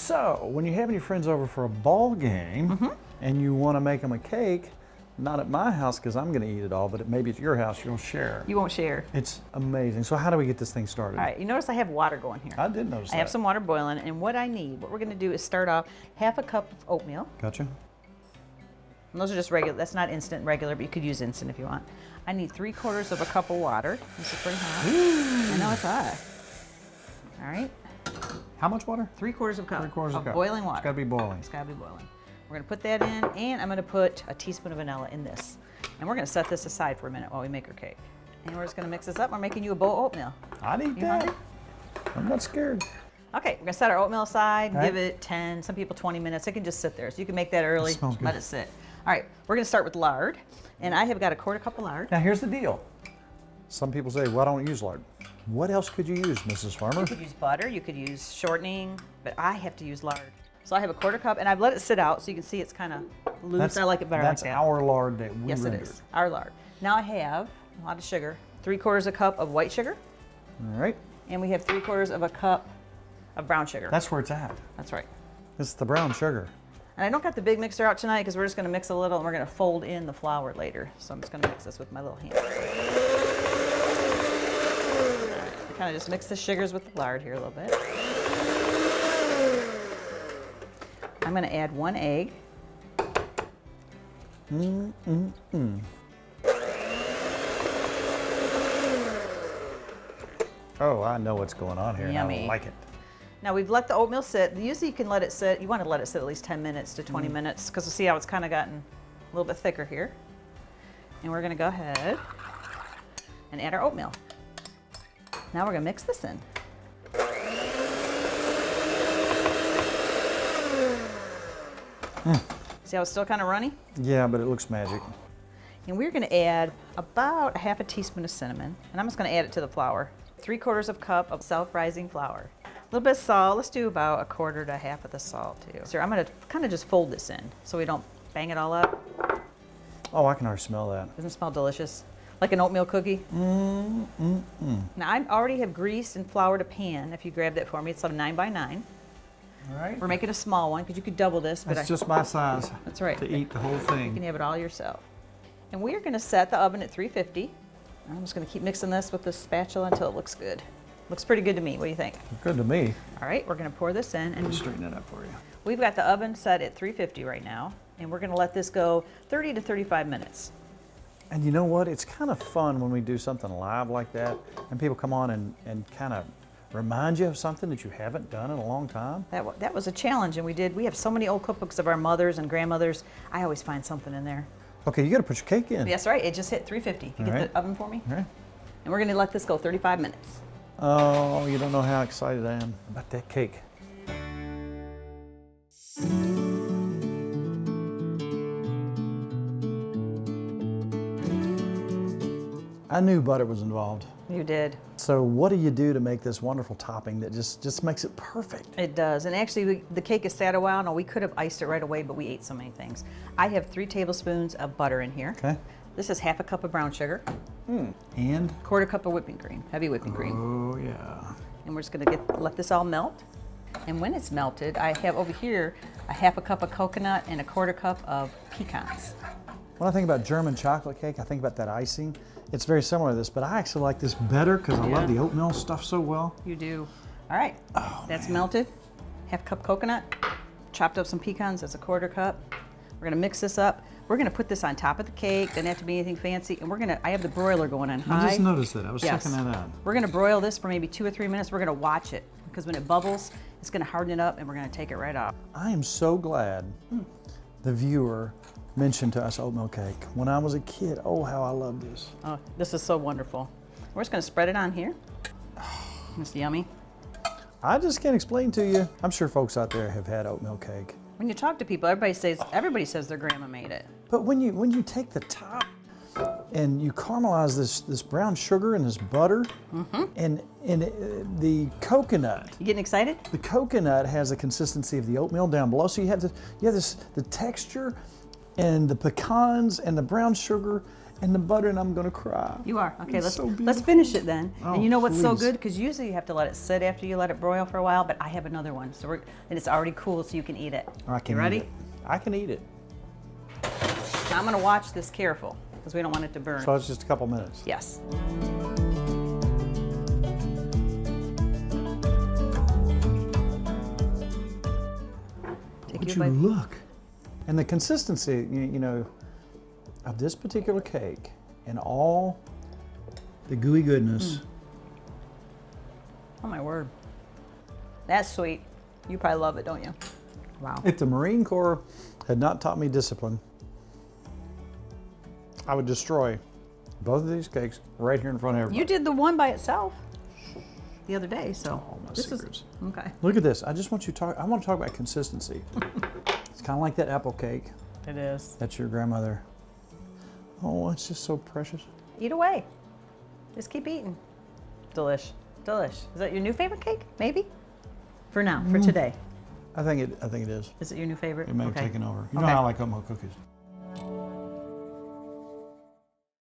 So, when you're having your friends over for a ball game and you want to make them a cake, not at my house because I'm going to eat it all, but maybe at your house you'll share. You won't share. It's amazing. So how do we get this thing started? All right, you notice I have water going here. I did notice that. I have some water boiling, and what we're going to do is start off half a cup of oatmeal. Gotcha. And those are just regular, that's not instant regular, but you could use instant if you want. I need 3/4 of a cup of water. This is pretty hot. Ooh. I know it's hot. All right. How much water? 3/4 of a cup 3/4 of cup. boiling water. It's got to be boiling. It's got to be boiling. We're going to put that in, and I'm going to put a teaspoon of vanilla in this. And we're going to set this aside for a minute while we make our cake. And we're just going to mix this up. We're making you a bowl of oatmeal. I'd eat You that. hungry? I'm not scared. Okay, we're going to set our oatmeal aside, All right. give it 10, some people 20 minutes. It can just sit there. So you can make that early, That smells good. let it sit. All right, we're going to start with lard. And I have got a 1/4 cup of lard. Now here's the deal. Some people say, well, I don't use lard. What else could you use, Mrs. Farmer? You could use butter, you could use shortening, but I have to use lard. So I have a 1/4 cup, and I've let it sit out so you can see it's kind of loose. I like it better like that. That's our lard that we Yes, rendered. it is, our lard. Now I have a lot of sugar, 3/4 a cup of white sugar, All right. and we have 3/4 of a cup of brown sugar. That's where it's at. That's right. It's the brown sugar. And I don't got the big mixer out tonight because we're just going to mix a little and we're going to fold in the flour later. So I'm just going to mix this with my little hand. Kind of just mix the sugars with the lard here a little bit. I'm going to add 1 egg. Oh, I know what's going on here. And I Yummy. don't like it. Now we've let the oatmeal sit. Usually you can let it sit. You want to let it sit at least 10 minutes to 20 minutes because you'll see how it's kind of gotten a little bit thicker here. And we're going to go ahead and add our oatmeal. Now we're going to mix this in. See how it's still kind of runny? Yeah, but it looks magic. And we're going to add about a 1/2 teaspoon of cinnamon. And I'm just going to add it to the flour. 3/4 of a cup of self-rising flour. A little bit of salt. Let's do about 1/4 to 1/2 of the salt too. So I'm going to kind of just fold this in so we don't bang it all up. Oh, I can already smell that. Doesn't it smell delicious? Like an oatmeal cookie. Now I already have greased and floured a pan. If you grab that for me, it's a 9x9. All right. We're making a small one because you could double this. But That's just my size. That's right. To eat the whole You thing. can have it all yourself. And we're going to set the oven at 350. I'm just going to keep mixing this with the spatula until it looks good. Looks pretty good to me. What do you think? Good to me. All right, we're going to pour this in. Let me And straighten it up for you. we've got the oven set at 350 right now. And we're going to let this go 30 to 35 minutes. And you know what? It's kind of fun when we do something live like that and people come on and kind of remind you of something that you haven't done in a long time. That was a challenge, and we have so many old cookbooks of our mothers and grandmothers. I always find something in there. Okay, you got to put your cake in. That's right, it just hit 350. You All get right. the oven for me? All right. And we're going to let this go 35 minutes. Oh, you don't know how excited I am about that cake. I knew butter was involved. You did. So what do you do to make this wonderful topping that just makes it perfect? It does. And actually, the cake has sat a while. Now, we could have iced it right away, but we ate so many things. I have 3 tablespoons of butter in here. Okay. This is 1/2 cup of brown sugar, And? 1/4 cup of whipping cream, heavy whipping cream. Oh, yeah. And we're just going to let this all melt. And when it's melted, I have over here a 1/2 cup of coconut and a 1/4 cup of pecans. When I think about German chocolate cake, I think about that icing. It's very similar to this, but I actually like this better because I love the oatmeal stuff so well. You do. All right. Oh, That's man. melted. 1/2 cup coconut. Chopped up some pecans. That's a 1/4 cup. We're going to mix this up. We're going to put this on top of the cake. Doesn't have to be anything fancy. And I have the broiler going on high. I just noticed that. I was Yes. checking that out. We're going to broil this for maybe 2 or 3 minutes. We're going to watch it because when it bubbles, it's going to harden it up and we're going to take it right off. I am so glad the viewer mentioned to us oatmeal cake. When I was a kid, oh, how I loved this. Oh, this is so wonderful. We're just going to spread it on here. It's yummy. I just can't explain to you. I'm sure folks out there have had oatmeal cake. When you talk to people, everybody says their grandma made it. But when you take the top and you caramelize this brown sugar and this butter and the coconut. You getting excited? The coconut has the consistency of the oatmeal down below. So you have the texture and the pecans and the brown sugar and the butter, and I'm gonna cry. You are. Okay, It's so let's beautiful. finish it then. Oh, and you know what's so please. good? Because usually you have to let it sit after you let it broil for a while, but I have another one. So and it's already cool, so you can eat it. I can You ready? eat it. I can eat it. Now I'm gonna watch this careful, because we don't want it to burn. So it's just a couple minutes. Yes. Take Would you you a bite. look? And the consistency, you know, of this particular cake and all the gooey goodness. Oh my word. That's sweet. You probably love it, don't you? Wow. If the Marine Corps had not taught me discipline, I would destroy both of these cakes right here in front of everybody. You did the one by itself the other day, so All my this secrets. is okay. Look at this. I just want you to talk. I want to talk about consistency. It's kind of like that apple cake. It is. That's your grandmother. Oh, it's just so precious. Eat away. Just keep eating. Delish. Delish. Is that your new favorite cake? Maybe? For now, for today. I think it is. Is it your new favorite? It may have Okay. taken over. You know Okay. how I like oatmeal cookies.